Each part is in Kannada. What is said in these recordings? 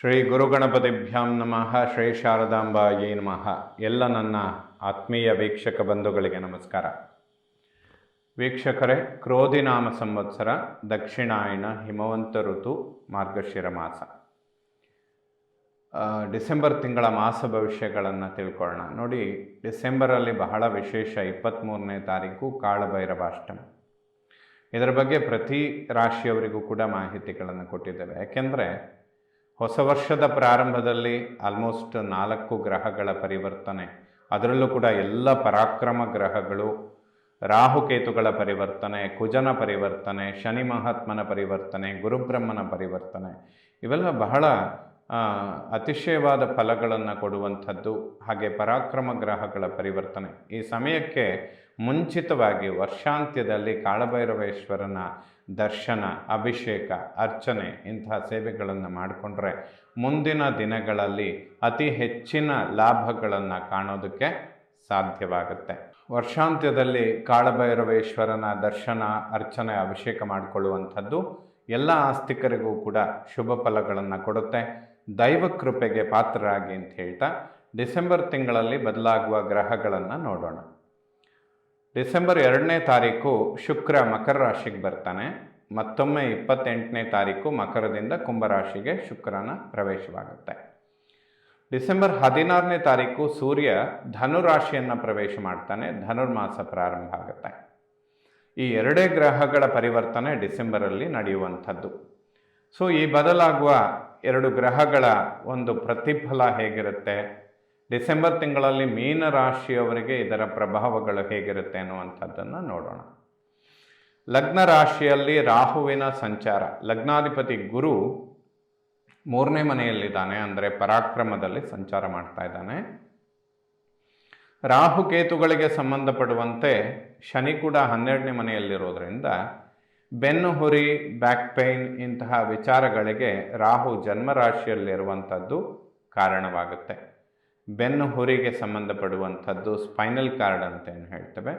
ಶ್ರೀ ಗುರುಗಣಪತಿಭ್ಯಾಂ ನಮಃ. ಶ್ರೀ ಶಾರದಾಂಬಾಯೇ ನಮಃ. ಎಲ್ಲ ನನ್ನ ಆತ್ಮೀಯ ವೀಕ್ಷಕ ಬಂಧುಗಳಿಗೆ ನಮಸ್ಕಾರ. ವೀಕ್ಷಕರೇ, ಕ್ರೋಧಿನಾಮ ಸಂವತ್ಸರ, ದಕ್ಷಿಣಾಯನ, ಹಿಮವಂತ ಋತು, ಮಾರ್ಗಶಿರ ಮಾಸ. ಡಿಸೆಂಬರ್ ತಿಂಗಳ ಮಾಸ ಭವಿಷ್ಯಗಳನ್ನು ತಿಳ್ಕೊಳ್ಳೋಣ. ನೋಡಿ, ಡಿಸೆಂಬರಲ್ಲಿ ಬಹಳ ವಿಶೇಷ. 23ನೇ ತಾರೀಕು ಕಾಳಭೈರವಾಷ್ಟಮಿ. ಇದರ ಬಗ್ಗೆ ಪ್ರತಿ ರಾಶಿಯವರಿಗೂ ಕೂಡ ಮಾಹಿತಿಗಳನ್ನು ಕೊಟ್ಟಿದ್ದೇವೆ. ಯಾಕೆಂದರೆ ಹೊಸ ವರ್ಷದ ಪ್ರಾರಂಭದಲ್ಲಿ ಆಲ್ಮೋಸ್ಟ್ 4 ಗ್ರಹಗಳ ಪರಿವರ್ತನೆ, ಅದರಲ್ಲೂ ಕೂಡ ಎಲ್ಲ ಪರಾಕ್ರಮ ಗ್ರಹಗಳು, ರಾಹುಕೇತುಗಳ ಪರಿವರ್ತನೆ, ಕುಜನ ಪರಿವರ್ತನೆ, ಶನಿ ಮಹಾತ್ಮನ ಪರಿವರ್ತನೆ, ಗುರುಬ್ರಹ್ಮನ ಪರಿವರ್ತನೆ, ಇವೆಲ್ಲ ಬಹಳ ಅತಿಶಯವಾದ ಫಲಗಳನ್ನು ಕೊಡುವಂಥದ್ದು. ಹಾಗೆ ಪರಾಕ್ರಮ ಗ್ರಹಗಳ ಪರಿವರ್ತನೆ. ಈ ಸಮಯಕ್ಕೆ ಮುಂಚಿತವಾಗಿ ವರ್ಷಾಂತ್ಯದಲ್ಲಿ ಕಾಳಭೈರವೇಶ್ವರನ ದರ್ಶನ, ಅಭಿಷೇಕ, ಅರ್ಚನೆ ಇಂತಹ ಸೇವೆಗಳನ್ನು ಮಾಡಿಕೊಂಡ್ರೆ ಮುಂದಿನ ದಿನಗಳಲ್ಲಿ ಅತಿ ಹೆಚ್ಚಿನ ಲಾಭಗಳನ್ನು ಕಾಣೋದಕ್ಕೆ ಸಾಧ್ಯವಾಗುತ್ತೆ. ವರ್ಷಾಂತ್ಯದಲ್ಲಿ ಕಾಳಭೈರವೇಶ್ವರನ ದರ್ಶನ, ಅರ್ಚನೆ, ಅಭಿಷೇಕ ಮಾಡಿಕೊಳ್ಳುವಂಥದ್ದು ಎಲ್ಲ ಆಸ್ತಿಕರಿಗೂ ಕೂಡ ಶುಭ ಫಲಗಳನ್ನು ಕೊಡುತ್ತೆ. ದೈವ ಕೃಪೆಗೆ ಪಾತ್ರರಾಗಿ ಅಂತ ಹೇಳ್ತಾ ಡಿಸೆಂಬರ್ ತಿಂಗಳಲ್ಲಿ ಬದಲಾಗುವ ಗ್ರಹಗಳನ್ನು ನೋಡೋಣ. ಡಿಸೆಂಬರ್ 2ನೇ ತಾರೀಕು ಶುಕ್ರ ಮಕರ ರಾಶಿಗೆ ಬರ್ತಾನೆ. ಮತ್ತೊಮ್ಮೆ 28ನೇ ತಾರೀಕು ಮಕರದಿಂದ ಕುಂಭರಾಶಿಗೆ ಶುಕ್ರನ ಪ್ರವೇಶವಾಗುತ್ತೆ. ಡಿಸೆಂಬರ್ 16ನೇ ತಾರೀಕು ಸೂರ್ಯ ಧನುರಾಶಿಯನ್ನು ಪ್ರವೇಶ ಮಾಡ್ತಾನೆ. ಧನುರ್ಮಾಸ ಪ್ರಾರಂಭ ಆಗುತ್ತೆ. ಈ 2 ಗ್ರಹಗಳ ಪರಿವರ್ತನೆ ಡಿಸೆಂಬರಲ್ಲಿ ನಡೆಯುವಂಥದ್ದು. ಸೊ ಈ ಬದಲಾಗುವ 2 ಗ್ರಹಗಳ ಒಂದು ಪ್ರತಿಫಲ ಹೇಗಿರುತ್ತೆ, ಡಿಸೆಂಬರ್ ತಿಂಗಳಲ್ಲಿ ಮೀನ ರಾಶಿಯವರಿಗೆ ಇದರ ಪ್ರಭಾವಗಳು ಹೇಗಿರುತ್ತೆ ಅನ್ನುವಂಥದ್ದನ್ನು ನೋಡೋಣ. ಲಗ್ನ ರಾಶಿಯಲ್ಲಿ ರಾಹುವಿನ ಸಂಚಾರ. ಲಗ್ನಾಧಿಪತಿ ಗುರು 3ನೇ ಮನೆಯಲ್ಲಿದ್ದಾನೆ, ಅಂದರೆ ಪರಾಕ್ರಮದಲ್ಲಿ ಸಂಚಾರ ಮಾಡ್ತಾ ಇದ್ದಾನೆ. ರಾಹುಕೇತುಗಳಿಗೆ ಸಂಬಂಧಪಡುವಂತೆ ಶನಿ ಕೂಡ 12ನೇ ಮನೆಯಲ್ಲಿರೋದ್ರಿಂದ ಬೆನ್ನು ಹುರಿ, ಬ್ಯಾಕ್ ಪೇಯ್ನ್ ಇಂತಹ ವಿಚಾರಗಳಿಗೆ ರಾಹು ಜನ್ಮರಾಶಿಯಲ್ಲಿರುವಂಥದ್ದು ಕಾರಣವಾಗುತ್ತೆ. ಬೆನ್ನು ಹುರಿಗೆ ಸಂಬಂಧಪಡುವಂಥದ್ದು ಸ್ಪೈನಲ್ ಕಾರ್ಡ್ ಅಂತ ಏನು ಹೇಳ್ತೇವೆ,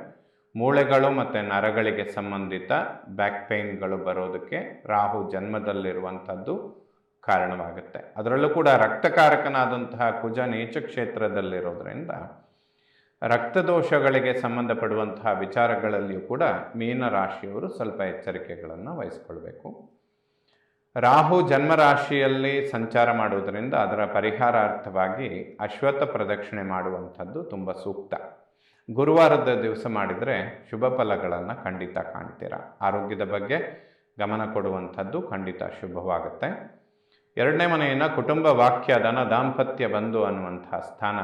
ಮೂಳೆಗಳು ಮತ್ತು ನರಗಳಿಗೆ ಸಂಬಂಧಿತ ಬ್ಯಾಕ್ ಪೇಯ್ನ್ಗಳು ಬರೋದಕ್ಕೆ ರಾಹು ಜನ್ಮದಲ್ಲಿರುವಂಥದ್ದು ಕಾರಣವಾಗುತ್ತೆ. ಅದರಲ್ಲೂ ಕೂಡ ರಕ್ತಕಾರಕನಾದಂತಹ ಕುಜ ನೀಚ ಕ್ಷೇತ್ರದಲ್ಲಿರೋದ್ರಿಂದ ರಕ್ತದೋಷಗಳಿಗೆ ಸಂಬಂಧಪಡುವಂತಹ ವಿಚಾರಗಳಲ್ಲಿಯೂ ಕೂಡ ಮೀನ ರಾಶಿಯವರು ಸ್ವಲ್ಪ ಎಚ್ಚರಿಕೆಗಳನ್ನು ವಹಿಸ್ಕೊಳ್ಬೇಕು. ರಾಹು ಜನ್ಮರಾಶಿಯಲ್ಲಿ ಸಂಚಾರ ಮಾಡುವುದರಿಂದ ಅದರ ಪರಿಹಾರಾರ್ಥವಾಗಿ ಅಶ್ವತ್ಥ ಪ್ರದಕ್ಷಿಣೆ ಮಾಡುವಂಥದ್ದು ತುಂಬ ಸೂಕ್ತ. ಗುರುವಾರದ ದಿವಸ ಮಾಡಿದರೆ ಶುಭ ಫಲಗಳನ್ನು ಖಂಡಿತ ಕಾಣ್ತೀರ. ಆರೋಗ್ಯದ ಬಗ್ಗೆ ಗಮನ ಕೊಡುವಂಥದ್ದು ಖಂಡಿತ ಶುಭವಾಗುತ್ತೆ. 2ನೇ ಮನೆಯನ್ನು ಕುಟುಂಬ, ವಾಕ್ಯ, ಧನ, ದಾಂಪತ್ಯ, ಬಂಧು ಅನ್ನುವಂತಹ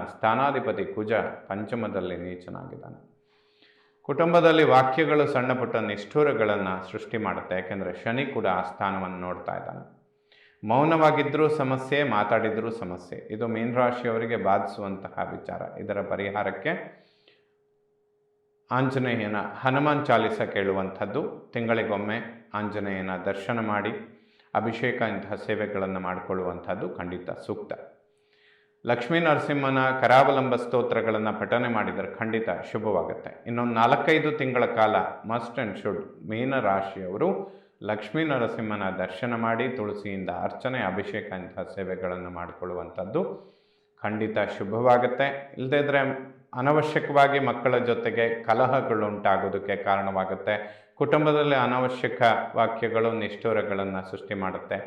ಸ್ಥಾನಾಧಿಪತಿ ಕುಜ ಪಂಚಮದಲ್ಲಿ ನೀಚನಾಗಿದ್ದಾನೆ. ಕುಟುಂಬದಲ್ಲಿ ವಾಕ್ಯಗಳು ಸಣ್ಣ ಪುಟ್ಟ ನಿಷ್ಠುರಗಳನ್ನು ಸೃಷ್ಟಿ ಮಾಡುತ್ತೆ. ಯಾಕೆಂದರೆ ಶನಿ ಕೂಡ ಆ ಸ್ಥಾನವನ್ನು ನೋಡ್ತಾ ಇದ್ದಾನೆ. ಮೌನವಾಗಿದ್ದರೂ ಸಮಸ್ಯೆ, ಮಾತಾಡಿದರೂ ಸಮಸ್ಯೆ. ಇದು ಮೀನರಾಶಿಯವರಿಗೆ ಬಾಧಿಸುವಂತಹ ವಿಚಾರ. ಇದರ ಪರಿಹಾರಕ್ಕೆ ಆಂಜನೇಯನ ಹನುಮಾನ್ ಚಾಲಿಸ ಕೇಳುವಂಥದ್ದು, ತಿಂಗಳಿಗೊಮ್ಮೆ ಆಂಜನೇಯನ ದರ್ಶನ ಮಾಡಿ ಅಭಿಷೇಕ ಇಂತಹ ಸೇವೆಗಳನ್ನು ಮಾಡಿಕೊಳ್ಳುವಂಥದ್ದು ಖಂಡಿತ ಸೂಕ್ತ. ಲಕ್ಷ್ಮೀ ನರಸಿಂಹನ ಕರಾವಲಂಬ ಸ್ತೋತ್ರಗಳನ್ನು ಪಠನೆ ಮಾಡಿದರೆ ಖಂಡಿತ ಶುಭವಾಗುತ್ತೆ. ಇನ್ನೊಂದು 4-5 ತಿಂಗಳ ಕಾಲ ಮಸ್ಟ್ ಆ್ಯಂಡ್ ಶುಡ್ ಮೀನ ರಾಶಿಯವರು ಲಕ್ಷ್ಮೀ ನರಸಿಂಹನ ದರ್ಶನ ಮಾಡಿ ತುಳಸಿಯಿಂದ ಅರ್ಚನೆ, ಅಭಿಷೇಕ ಇಂತಹ ಸೇವೆಗಳನ್ನು ಮಾಡಿಕೊಳ್ಳುವಂಥದ್ದು ಖಂಡಿತ ಶುಭವಾಗುತ್ತೆ. ಇಲ್ಲದಿದ್ದರೆ ಅನವಶ್ಯಕವಾಗಿ ಮಕ್ಕಳ ಜೊತೆಗೆ ಕಲಹಗಳು ಉಂಟಾಗೋದಕ್ಕೆ ಕಾರಣವಾಗುತ್ತೆ. ಕುಟುಂಬದಲ್ಲಿ ಅನವಶ್ಯಕ ವಾಕ್ಯಗಳು, ನಿಷ್ಠುರಗಳನ್ನು ಸೃಷ್ಟಿ ಮಾಡುತ್ತೆ.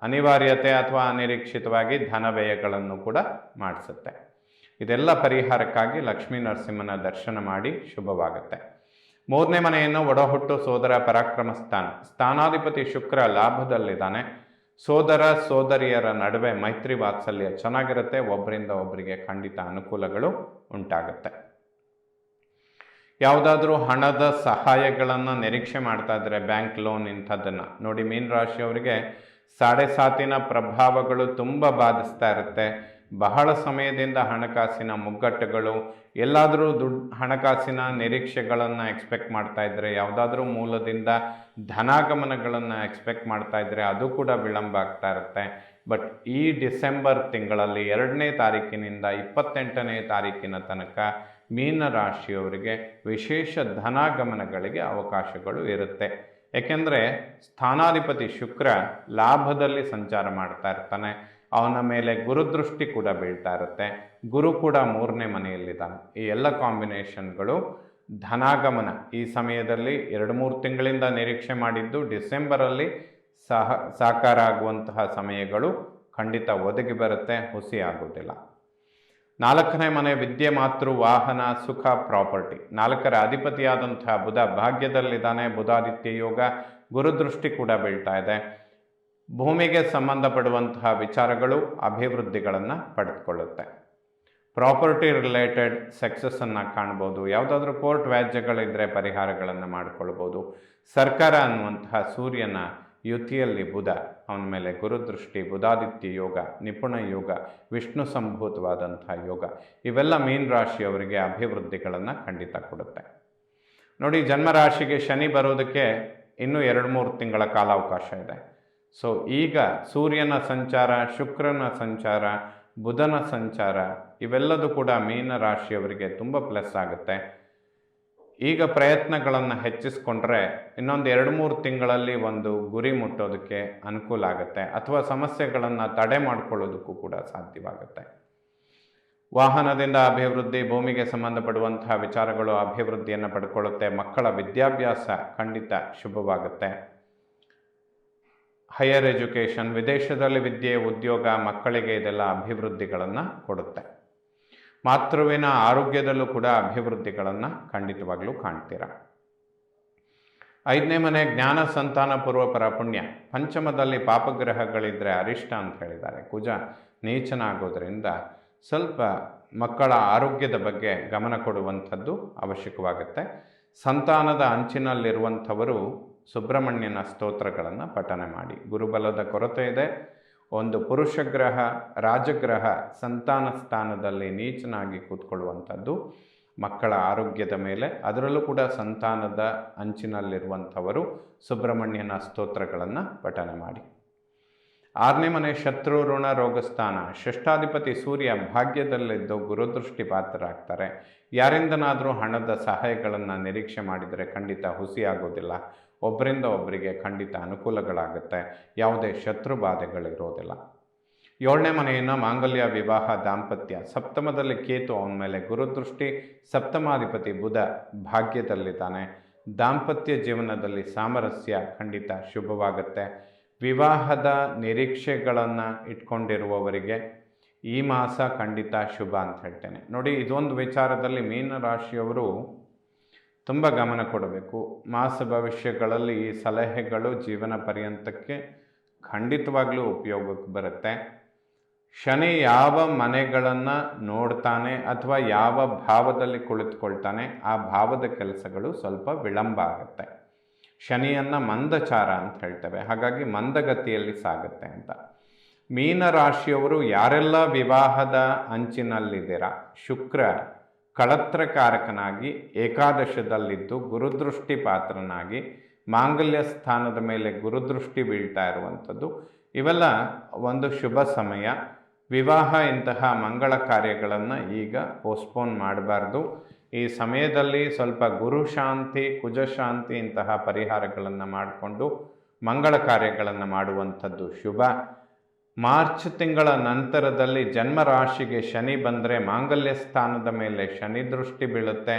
ಅನಿವಾರ್ಯತೆ ಅಥವಾ ಅನಿರೀಕ್ಷಿತವಾಗಿ ಧನ ವ್ಯಯಗಳನ್ನು ಕೂಡ ಮಾಡಿಸುತ್ತೆ. ಇದೆಲ್ಲ ಪರಿಹಾರಕ್ಕಾಗಿ ಲಕ್ಷ್ಮೀ ನರಸಿಂಹನ ದರ್ಶನ ಮಾಡಿ ಶುಭವಾಗುತ್ತೆ. 3ನೇ ಮನೆಯನ್ನು ಒಡಹುಟ್ಟು ಸೋದರ, ಪರಾಕ್ರಮ ಸ್ಥಾನಾಧಿಪತಿ ಶುಕ್ರ ಲಾಭದಲ್ಲಿದ್ದಾನೆ. ಸೋದರ ಸೋದರಿಯರ ನಡುವೆ ಮೈತ್ರಿ ವಾತ್ಸಲ್ಯ ಚೆನ್ನಾಗಿರುತ್ತೆ. ಒಬ್ಬರಿಂದ ಒಬ್ಬರಿಗೆ ಖಂಡಿತ ಅನುಕೂಲಗಳು ಉಂಟಾಗುತ್ತೆ. ಯಾವುದಾದ್ರೂ ಹಣದ ಸಹಾಯಗಳನ್ನು ನಿರೀಕ್ಷೆ ಮಾಡ್ತಾ ಇದ್ದರೆ, ಬ್ಯಾಂಕ್ ಲೋನ್ ಇಂಥದ್ದನ್ನು ನೋಡಿ, ಮೀನರಾಶಿಯವರಿಗೆ 7.5 ಪ್ರಭಾವಗಳು ತುಂಬ ಬಾಧಿಸ್ತಾ ಇರುತ್ತೆ. ಬಹಳ ಸಮಯದಿಂದ ಹಣಕಾಸಿನ ಮುಗ್ಗಟ್ಟುಗಳು, ಎಲ್ಲಾದರೂ ಹಣಕಾಸಿನ ನಿರೀಕ್ಷೆಗಳನ್ನು ಎಕ್ಸ್ಪೆಕ್ಟ್ ಮಾಡ್ತಾ ಇದ್ದರೆ, ಯಾವುದಾದ್ರೂ ಮೂಲದಿಂದ ಧನಾಗಮನಗಳನ್ನು ಎಕ್ಸ್ಪೆಕ್ಟ್ ಮಾಡ್ತಾ ಇದ್ದರೆ ಅದು ಕೂಡ ವಿಳಂಬ ಆಗ್ತಾ ಇರುತ್ತೆ. ಬಟ್ ಈ ಡಿಸೆಂಬರ್ ತಿಂಗಳಲ್ಲಿ 2ನೇ ತಾರೀಕಿನಿಂದ 28ನೇ ತಾರೀಕಿನ ತನಕ ಮೀನ ರಾಶಿಯವರಿಗೆ ವಿಶೇಷ ಧನಾಗಮನಗಳಿಗೆ ಅವಕಾಶಗಳು ಇರುತ್ತೆ. ಏಕೆಂದರೆ ಸ್ಥಾನಾಧಿಪತಿ ಶುಕ್ರ ಲಾಭದಲ್ಲಿ ಸಂಚಾರ ಮಾಡ್ತಾ ಇರ್ತಾನೆ. ಅವನ ಮೇಲೆ ಗುರುದೃಷ್ಟಿ ಕೂಡ ಬೀಳ್ತಾ ಇರುತ್ತೆ. ಗುರು ಕೂಡ 3ನೇ ಮನೆಯಲ್ಲಿದ್ದಾನೆ. ಈ ಎಲ್ಲ ಕಾಂಬಿನೇಷನ್ಗಳು ಧನಾಗಮನ ಈ ಸಮಯದಲ್ಲಿ 2-3 ತಿಂಗಳಿಂದ ನಿರೀಕ್ಷೆ ಮಾಡಿದ್ದು ಡಿಸೆಂಬರಲ್ಲಿ ಸಾಕಾರ ಆಗುವಂತಹ ಸಮಯಗಳು ಖಂಡಿತ ಒದಗಿ ಬರುತ್ತೆ, ಹುಸಿ ಆಗೋದಿಲ್ಲ. 4ನೇ ಮನೆ ವಿದ್ಯೆ, ಮಾತೃ, ವಾಹನ, ಸುಖ, ಪ್ರಾಪರ್ಟಿ. 4ರ ಅಧಿಪತಿಯಾದಂತಹ ಬುಧ ಭಾಗ್ಯದಲ್ಲಿದ್ದಾನೆ. ಬುಧಾದಿತ್ಯ ಯೋಗ, ಗುರುದೃಷ್ಟಿ ಕೂಡ ಬೀಳ್ತಾ ಇದೆ. ಭೂಮಿಗೆ ಸಂಬಂಧಪಡುವಂತಹ ವಿಚಾರಗಳು ಅಭಿವೃದ್ಧಿಗಳನ್ನು ಪಡೆದುಕೊಳ್ಳುತ್ತೆ. ಪ್ರಾಪರ್ಟಿ ರಿಲೇಟೆಡ್ ಸಕ್ಸಸ್ಸನ್ನು ಕಾಣ್ಬೋದು. ಯಾವುದಾದ್ರೂ ಕೋರ್ಟ್ ವ್ಯಾಜ್ಯಗಳಿದ್ದರೆ ಪರಿಹಾರಗಳನ್ನು ಮಾಡಿಕೊಳ್ಬೋದು. ಸರ್ಕಾರ ಅನ್ನುವಂತಹ ಸೂರ್ಯನ ಯುತಿಯಲ್ಲಿ ಬುಧ, ಅವನ ಮೇಲೆ ಗುರುದೃಷ್ಟಿ, ಬುಧಾದಿತ್ಯ ಯೋಗ, ನಿಪುಣ ಯೋಗ, ವಿಷ್ಣು ಸಂಭೂತವಾದಂತಹ ಯೋಗ, ಇವೆಲ್ಲ ಮೀನ ರಾಶಿಯವರಿಗೆ ಅಭಿವೃದ್ಧಿಗಳನ್ನು ಖಂಡಿತ ಕೊಡುತ್ತೆ. ನೋಡಿ, ಜನ್ಮರಾಶಿಗೆ ಶನಿ ಬರೋದಕ್ಕೆ ಇನ್ನೂ 2-3 ತಿಂಗಳ ಕಾಲಾವಕಾಶ ಇದೆ. ಸೊ ಈಗ ಸೂರ್ಯನ ಸಂಚಾರ, ಶುಕ್ರನ ಸಂಚಾರ, ಬುಧನ ಸಂಚಾರ ಇವೆಲ್ಲದೂ ಕೂಡ ಮೀನ ರಾಶಿಯವರಿಗೆ ತುಂಬ ಪ್ಲಸ್ ಆಗುತ್ತೆ. ಈಗ ಪ್ರಯತ್ನಗಳನ್ನು ಹೆಚ್ಚಿಸ್ಕೊಂಡ್ರೆ ಇನ್ನೊಂದು 2-3 ತಿಂಗಳಲ್ಲಿ ಒಂದು ಗುರಿ ಮುಟ್ಟೋದಕ್ಕೆ ಅನುಕೂಲ ಆಗುತ್ತೆ, ಅಥವಾ ಸಮಸ್ಯೆಗಳನ್ನು ತಡೆ ಮಾಡಿಕೊಳ್ಳೋದಕ್ಕೂ ಕೂಡ ಸಾಧ್ಯವಾಗುತ್ತೆ. ವಾಹನದಿಂದ ಅಭಿವೃದ್ಧಿ, ಭೂಮಿಗೆ ಸಂಬಂಧಪಡುವಂತಹ ವಿಚಾರಗಳು ಅಭಿವೃದ್ಧಿಯನ್ನು ಪಡ್ಕೊಳ್ಳುತ್ತೆ. ಮಕ್ಕಳ ವಿದ್ಯಾಭ್ಯಾಸ ಖಂಡಿತ ಶುಭವಾಗುತ್ತೆ. ಹೈಯರ್ ಎಜುಕೇಷನ್, ವಿದೇಶದಲ್ಲಿ ವಿದ್ಯೆ, ಉದ್ಯೋಗ, ಮಕ್ಕಳಿಗೆ ಇದೆಲ್ಲ ಅಭಿವೃದ್ಧಿಗಳನ್ನು ಕೊಡುತ್ತೆ. ಮಾತೃವಿನ ಆರೋಗ್ಯದಲ್ಲೂ ಕೂಡ ಅಭಿವೃದ್ಧಿಗಳನ್ನು ಖಂಡಿತವಾಗ್ಲೂ ಕಾಣ್ತೀರ. 5ನೇ ಮನೆ ಜ್ಞಾನ, ಸಂತಾನ, ಪೂರ್ವಪರ ಪುಣ್ಯ. ಪಂಚಮದಲ್ಲಿ ಪಾಪಗ್ರಹಗಳಿದ್ದರೆ ಅರಿಷ್ಟ ಅಂತ ಹೇಳಿದ್ದಾರೆ. ಕುಜ ನೀಚನಾಗೋದ್ರಿಂದ ಸ್ವಲ್ಪ ಮಕ್ಕಳ ಆರೋಗ್ಯದ ಬಗ್ಗೆ ಗಮನ ಕೊಡುವಂಥದ್ದು ಅವಶ್ಯಕವಾಗುತ್ತೆ. ಸಂತಾನದ ಅಂಚಿನಲ್ಲಿರುವಂಥವರು ಸುಬ್ರಹ್ಮಣ್ಯನ ಸ್ತೋತ್ರಗಳನ್ನು ಪಠನೆ ಮಾಡಿ. ಗುರುಬಲದ ಕೊರತೆ ಇದೆ. ಒಂದು ಪುರುಷ ಗ್ರಹ, ರಾಜಗ್ರಹ ಸಂತಾನ ಸ್ಥಾನದಲ್ಲಿ ನೀಚನಾಗಿ ಕೂತ್ಕೊಳ್ಳುವಂಥದ್ದು ಮಕ್ಕಳ ಆರೋಗ್ಯದ ಮೇಲೆ. ಅದರಲ್ಲೂ ಕೂಡ ಸಂತಾನದ ಅಂಚಿನಲ್ಲಿರುವಂಥವರು ಸುಬ್ರಹ್ಮಣ್ಯನ ಸ್ತೋತ್ರಗಳನ್ನು ಪಠನೆ ಮಾಡಿ. 6ನೇ ಮನೆ ಶತ್ರು, ಋಣ, ರೋಗಸ್ಥಾನ. ಷಷ್ಠಾಧಿಪತಿ ಸೂರ್ಯ ಭಾಗ್ಯದಲ್ಲಿದ್ದು ಗುರುದೃಷ್ಟಿ ಪಾತ್ರರಾಗ್ತಾರೆ. ಯಾರಿಂದನಾದರೂ ಹಣದ ಸಹಾಯಗಳನ್ನು ನಿರೀಕ್ಷೆ ಮಾಡಿದರೆ ಖಂಡಿತ ಹುಸಿಯಾಗೋದಿಲ್ಲ. ಒಬ್ಬರಿಂದ ಒಬ್ಬರಿಗೆ ಖಂಡಿತ ಅನುಕೂಲಗಳಾಗುತ್ತೆ. ಯಾವುದೇ ಶತ್ರು ಬಾಧೆಗಳಿರೋದಿಲ್ಲ. 7ನೇ ಮನೆಯನ್ನು ಮಾಂಗಲ್ಯ, ವಿವಾಹ, ದಾಂಪತ್ಯ. ಸಪ್ತಮದಲ್ಲಿ ಕೇತು, ಅವನ ಮೇಲೆ ಗುರುದೃಷ್ಟಿ. ಸಪ್ತಮಾಧಿಪತಿ ಬುಧ ಭಾಗ್ಯದಲ್ಲಿದ್ದಾನೆ. ದಾಂಪತ್ಯ ಜೀವನದಲ್ಲಿ ಸಾಮರಸ್ಯ ಖಂಡಿತ ಶುಭವಾಗುತ್ತೆ. ವಿವಾಹದ ನಿರೀಕ್ಷೆಗಳನ್ನು ಇಟ್ಕೊಂಡಿರುವವರಿಗೆ ಈ ಮಾಸ ಖಂಡಿತ ಶುಭ ಅಂತ ಹೇಳ್ತೇನೆ. ನೋಡಿ, ಇದೊಂದು ವಿಚಾರದಲ್ಲಿ ಮೀನ ರಾಶಿಯವರು ತುಂಬ ಗಮನ ಕೊಡಬೇಕು. ಮಾಸ ಭವಿಷ್ಯಗಳಲ್ಲಿ ಈ ಸಲಹೆಗಳು ಜೀವನ ಪರ್ಯಂತಕ್ಕೆ ಖಂಡಿತವಾಗ್ಲೂ ಉಪಯೋಗಕ್ಕೆ ಬರುತ್ತೆ. ಶನಿ ಯಾವ ಮನೆಗಳನ್ನು ನೋಡ್ತಾನೆ ಅಥವಾ ಯಾವ ಭಾವದಲ್ಲಿ ಕುಳಿತುಕೊಳ್ತಾನೆ ಆ ಭಾವದ ಕೆಲಸಗಳು ಸ್ವಲ್ಪ ವಿಳಂಬ ಆಗುತ್ತೆ. ಶನಿಯನ್ನು ಮಂದಚಾರ ಅಂತ ಹೇಳ್ತೇವೆ, ಹಾಗಾಗಿ ಮಂದಗತಿಯಲ್ಲಿ ಸಾಗುತ್ತೆ ಅಂತ. ಮೀನ ರಾಶಿಯವರು ಯಾರೆಲ್ಲ ವಿವಾಹದ ಅಂಚಿನಲ್ಲಿದ್ದೀರಾ, ಶುಕ್ರ ಕಳತ್ರಕಾರಕನಾಗಿ ಏಕಾದಶದಲ್ಲಿದ್ದು ಗುರುದೃಷ್ಟಿ ಪಾತ್ರನಾಗಿ ಮಾಂಗಲ್ಯ ಸ್ಥಾನದ ಮೇಲೆ ಗುರುದೃಷ್ಟಿ ಬೀಳ್ತಾ ಇರುವಂಥದ್ದು, ಇವೆಲ್ಲ ಒಂದು ಶುಭ ಸಮಯ. ವಿವಾಹ ಇಂತಹ ಮಂಗಳ ಕಾರ್ಯಗಳನ್ನು ಈಗ ಪೋಸ್ಟ್ಪೋನ್ ಮಾಡಬಾರ್ದು. ಈ ಸಮಯದಲ್ಲಿ ಸ್ವಲ್ಪ ಗುರು ಶಾಂತಿ, ಕುಜ ಶಾಂತಿ ಇಂತಹ ಪರಿಹಾರಗಳನ್ನು ಮಾಡಿಕೊಂಡು ಮಂಗಳ ಕಾರ್ಯಗಳನ್ನು ಮಾಡುವಂಥದ್ದು ಶುಭ. ಮಾರ್ಚ್ ತಿಂಗಳ ನಂತರದಲ್ಲಿ ಜನ್ಮರಾಶಿಗೆ ಶನಿ ಬಂದರೆ ಮಾಂಗಲ್ಯ ಸ್ಥಾನದ ಮೇಲೆ ಶನಿ ದೃಷ್ಟಿ ಬೀಳುತ್ತೆ.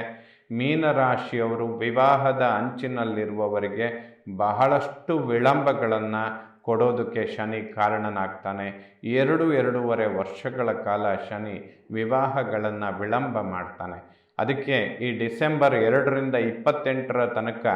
ಮೀನರಾಶಿಯವರು ವಿವಾಹದ ಅಂಚಿನಲ್ಲಿರುವವರಿಗೆ ಬಹಳಷ್ಟು ವಿಳಂಬಗಳನ್ನು ಕೊಡೋದಕ್ಕೆ ಶನಿ ಕಾರಣನಾಗ್ತಾನೆ. 2-2.5 ವರ್ಷಗಳ ಕಾಲ ಶನಿ ವಿವಾಹಗಳನ್ನು ವಿಳಂಬ ಮಾಡ್ತಾನೆ. ಅದಕ್ಕೆ ಈ ಡಿಸೆಂಬರ್ 2ರಿಂದ 28ರ ತನಕ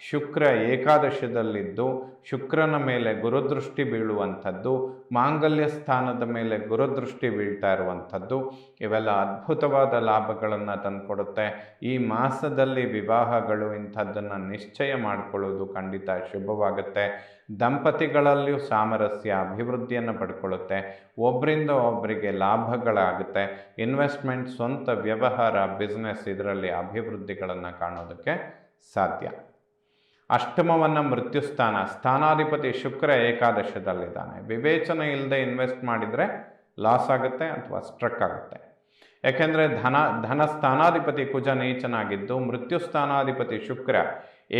ಶುಕ್ರ ಏಕಾದಶದಲ್ಲಿದ್ದು ಶುಕ್ರನ ಮೇಲೆ ಗುರುದೃಷ್ಟಿ ಬೀಳುವಂಥದ್ದು, ಮಾಂಗಲ್ಯ ಸ್ಥಾನದ ಮೇಲೆ ಗುರುದೃಷ್ಟಿ ಬೀಳ್ತಾ ಇರುವಂಥದ್ದು, ಇವೆಲ್ಲ ಅದ್ಭುತವಾದ ಲಾಭಗಳನ್ನು ತಂದುಕೊಡುತ್ತೆ. ಈ ಮಾಸದಲ್ಲಿ ವಿವಾಹಗಳು ಇಂಥದ್ದನ್ನು ನಿಶ್ಚಯ ಮಾಡಿಕೊಳ್ಳೋದು ಖಂಡಿತ ಶುಭವಾಗುತ್ತೆ. ದಂಪತಿಗಳಲ್ಲಿಯೂ ಸಾಮರಸ್ಯ, ಅಭಿವೃದ್ಧಿಯನ್ನು ಪಡ್ಕೊಳ್ಳುತ್ತೆ. ಒಬ್ಬರಿಂದ ಒಬ್ಬರಿಗೆ ಲಾಭಗಳಾಗುತ್ತೆ. ಇನ್ವೆಸ್ಟ್ಮೆಂಟ್, ಸ್ವಂತ ವ್ಯವಹಾರ, ಬಿಸ್ನೆಸ್ ಇದರಲ್ಲಿ ಅಭಿವೃದ್ಧಿಗಳನ್ನು ಕಾಣೋದಕ್ಕೆ ಸಾಧ್ಯ. ಅಷ್ಟಮವನ್ನು ಮೃತ್ಯುಸ್ಥಾನ, ಸ್ಥಾನಾಧಿಪತಿ ಶುಕ್ರ ಏಕಾದಶದಲ್ಲಿದ್ದಾನೆ. ವಿವೇಚನೆ ಇಲ್ಲದೆ ಇನ್ವೆಸ್ಟ್ ಮಾಡಿದರೆ ಲಾಸ್ ಆಗುತ್ತೆ ಅಥವಾ ಸ್ಟ್ರಕ್ ಆಗುತ್ತೆ. ಯಾಕೆಂದರೆ ಧನ ಸ್ಥಾನಾಧಿಪತಿ ಕುಜ ನೀಚನಾಗಿದ್ದು ಮೃತ್ಯುಸ್ಥಾನಾಧಿಪತಿ ಶುಕ್ರ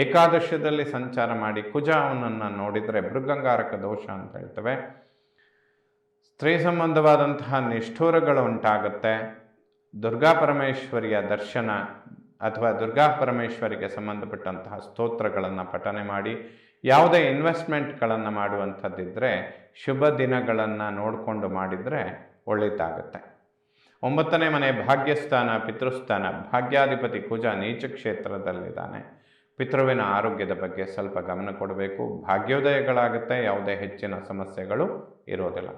ಏಕಾದಶದಲ್ಲಿ ಸಂಚಾರ ಮಾಡಿ ಕುಜ ಅವನನ್ನು ನೋಡಿದರೆ ಮೃಗಂಗಾರಕ ದೋಷ ಅಂತ ಹೇಳ್ತೇವೆ. ಸ್ತ್ರೀ ಸಂಬಂಧವಾದಂತಹ ನಿಷ್ಠೂರಗಳು ಉಂಟಾಗುತ್ತೆ. ದುರ್ಗಾ ಪರಮೇಶ್ವರಿಯ ದರ್ಶನ ಅಥವಾ ದುರ್ಗಾ ಪರಮೇಶ್ವರಿಗೆ ಸಂಬಂಧಪಟ್ಟಂತಹ ಸ್ತೋತ್ರಗಳನ್ನು ಪಠನೆ ಮಾಡಿ, ಯಾವುದೇ ಇನ್ವೆಸ್ಟ್ಮೆಂಟ್ಗಳನ್ನು ಮಾಡುವಂಥದ್ದಿದ್ದರೆ ಶುಭ ದಿನಗಳನ್ನು ನೋಡಿಕೊಂಡು ಮಾಡಿದರೆ ಒಳ್ಳೆಯದಾಗುತ್ತೆ. 9ನೇ ಮನೆ ಭಾಗ್ಯಸ್ಥಾನ, ಪಿತೃಸ್ಥಾನ. ಭಾಗ್ಯಾಧಿಪತಿ ಕುಜ ನೀಚ ಕ್ಷೇತ್ರದಲ್ಲಿದ್ದಾನೆ. ಪಿತೃವಿನ ಆರೋಗ್ಯದ ಬಗ್ಗೆ ಸ್ವಲ್ಪ ಗಮನ ಕೊಡಬೇಕು. ಭಾಗ್ಯೋದಯಗಳಾಗುತ್ತೆ, ಯಾವುದೇ ಹೆಚ್ಚಿನ ಸಮಸ್ಯೆಗಳು ಇರೋದಿಲ್ಲ.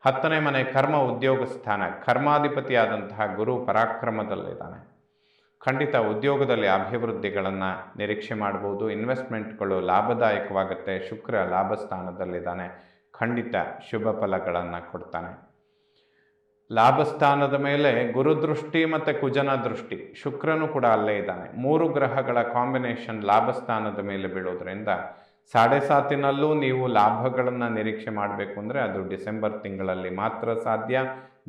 10ನೇ ಮನೆ ಕರ್ಮ ಉದ್ಯೋಗ ಸ್ಥಾನ. ಕರ್ಮಾಧಿಪತಿಯಾದಂತಹ ಗುರು ಪರಾಕ್ರಮದಲ್ಲಿದ್ದಾನೆ. ಖಂಡಿತ ಉದ್ಯೋಗದಲ್ಲಿ ಅಭಿವೃದ್ಧಿಗಳನ್ನು ನಿರೀಕ್ಷೆ ಮಾಡ್ಬೋದು. ಇನ್ವೆಸ್ಟ್ಮೆಂಟ್ಗಳು ಲಾಭದಾಯಕವಾಗುತ್ತೆ. ಶುಕ್ರ ಲಾಭ ಸ್ಥಾನದಲ್ಲಿದ್ದಾನೆ. ಖಂಡಿತ ಶುಭ ಫಲಗಳನ್ನು ಕೊಡ್ತಾನೆ. ಲಾಭಸ್ಥಾನದ ಮೇಲೆ ಗುರುದೃಷ್ಟಿ ಮತ್ತು ಕುಜನ ದೃಷ್ಟಿ, ಶುಕ್ರನು ಕೂಡ ಅಲ್ಲೇ ಇದ್ದಾನೆ. 3 ಗ್ರಹಗಳ ಕಾಂಬಿನೇಷನ್ ಲಾಭಸ್ಥಾನದ ಮೇಲೆ ಬೀಳೋದ್ರಿಂದ 7.5 ನೀವು ಲಾಭಗಳನ್ನು ನಿರೀಕ್ಷೆ ಮಾಡಬೇಕು ಅಂದರೆ ಅದು ಡಿಸೆಂಬರ್ ತಿಂಗಳಲ್ಲಿ ಮಾತ್ರ ಸಾಧ್ಯ.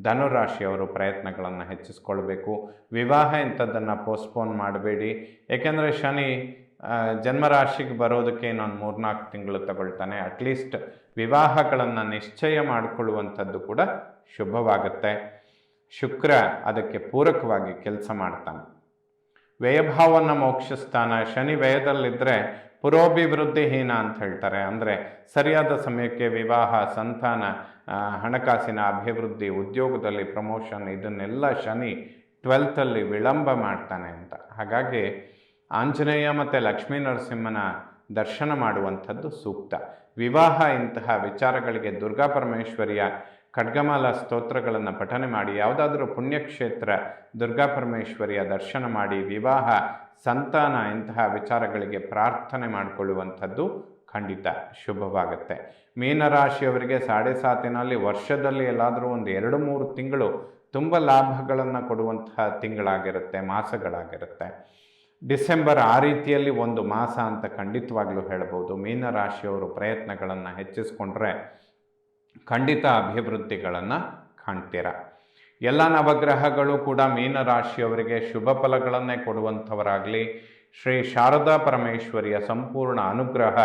ಧನುರಾಶಿಯವರು ಪ್ರಯತ್ನಗಳನ್ನು ಹೆಚ್ಚಿಸ್ಕೊಳ್ಬೇಕು. ವಿವಾಹ ಇಂಥದ್ದನ್ನು ಪೋಸ್ಟ್ಪೋನ್ ಮಾಡಬೇಡಿ. ಏಕೆಂದರೆ ಶನಿ ಜನ್ಮರಾಶಿಗೆ ಬರೋದಕ್ಕೆ ಇನ್ನೊಂದು 3-4 ತಿಂಗಳು ತಗೊಳ್ತಾನೆ. ಅಟ್ಲೀಸ್ಟ್ ವಿವಾಹಗಳನ್ನು ನಿಶ್ಚಯ ಮಾಡಿಕೊಳ್ಳುವಂಥದ್ದು ಕೂಡ ಶುಭವಾಗುತ್ತೆ. ಶುಕ್ರ ಅದಕ್ಕೆ ಪೂರಕವಾಗಿ ಕೆಲಸ ಮಾಡ್ತಾನೆ. ವ್ಯಯಭಾವನ ಮೋಕ್ಷ ಸ್ಥಾನ. ಶನಿ ವ್ಯಯದಲ್ಲಿದ್ದರೆ ಪುರೋಭಿವೃದ್ಧಿಹೀನ ಅಂತ ಹೇಳ್ತಾರೆ. ಅಂದರೆ ಸರಿಯಾದ ಸಮಯಕ್ಕೆ ವಿವಾಹ, ಸಂತಾನ, ಹಣಕಾಸಿನ ಅಭಿವೃದ್ಧಿ, ಉದ್ಯೋಗದಲ್ಲಿ ಪ್ರಮೋಷನ್ ಇದನ್ನೆಲ್ಲ ಶನಿ 12th ವಿಳಂಬ ಮಾಡ್ತಾನೆ ಅಂತ. ಹಾಗಾಗಿ ಆಂಜನೇಯ ಮತ್ತು ಲಕ್ಷ್ಮೀ ನರಸಿಂಹನ ದರ್ಶನ ಮಾಡುವಂಥದ್ದು ಸೂಕ್ತ. ವಿವಾಹ ಇಂತಹ ವಿಚಾರಗಳಿಗೆ ದುರ್ಗಾ ಪರಮೇಶ್ವರಿಯ ಖಡ್ಗಮಾಲ ಸ್ತೋತ್ರಗಳನ್ನು ಪಠನೆ ಮಾಡಿ, ಯಾವುದಾದ್ರೂ ಪುಣ್ಯಕ್ಷೇತ್ರ ದುರ್ಗಾ ಪರಮೇಶ್ವರಿಯ ದರ್ಶನ ಮಾಡಿ, ವಿವಾಹ, ಸಂತಾನ ಇಂತಹ ವಿಚಾರಗಳಿಗೆ ಪ್ರಾರ್ಥನೆ ಮಾಡಿಕೊಳ್ಳುವಂಥದ್ದು ಖಂಡಿತ ಶುಭವಾಗುತ್ತೆ. ಮೀನರಾಶಿಯವರಿಗೆ 7.5 ವರ್ಷದಲ್ಲಿ ಎಲ್ಲಾದರೂ ಒಂದು 2-3 ತಿಂಗಳು ತುಂಬ ಲಾಭಗಳನ್ನು ಕೊಡುವಂತಹ ತಿಂಗಳಾಗಿರುತ್ತೆ, ಮಾಸಗಳಾಗಿರುತ್ತೆ. ಡಿಸೆಂಬರ್ ಆ ರೀತಿಯಲ್ಲಿ ಒಂದು ಮಾಸ ಅಂತ ಖಂಡಿತವಾಗ್ಲೂ ಹೇಳ್ಬೋದು. ಮೀನರಾಶಿಯವರು ಪ್ರಯತ್ನಗಳನ್ನು ಹೆಚ್ಚಿಸ್ಕೊಂಡ್ರೆ ಖಂಡಿತ ಅಭಿವೃದ್ಧಿಗಳನ್ನು ಕಾಣ್ತೀರ. ಎಲ್ಲ ನವಗ್ರಹಗಳು ಕೂಡ ಮೀನರಾಶಿಯವರಿಗೆ ಶುಭ ಫಲಗಳನ್ನೇ ಕೊಡುವಂಥವರಾಗಲಿ. ಶ್ರೀ ಶಾರದಾ ಪರಮೇಶ್ವರಿಯ ಸಂಪೂರ್ಣ ಅನುಗ್ರಹ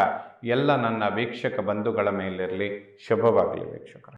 ಎಲ್ಲ ನನ್ನ ವೀಕ್ಷಕ ಬಂಧುಗಳ ಮೇಲಿರಲಿ. ಶುಭವಾಗಲಿ ವೀಕ್ಷಕರೇ.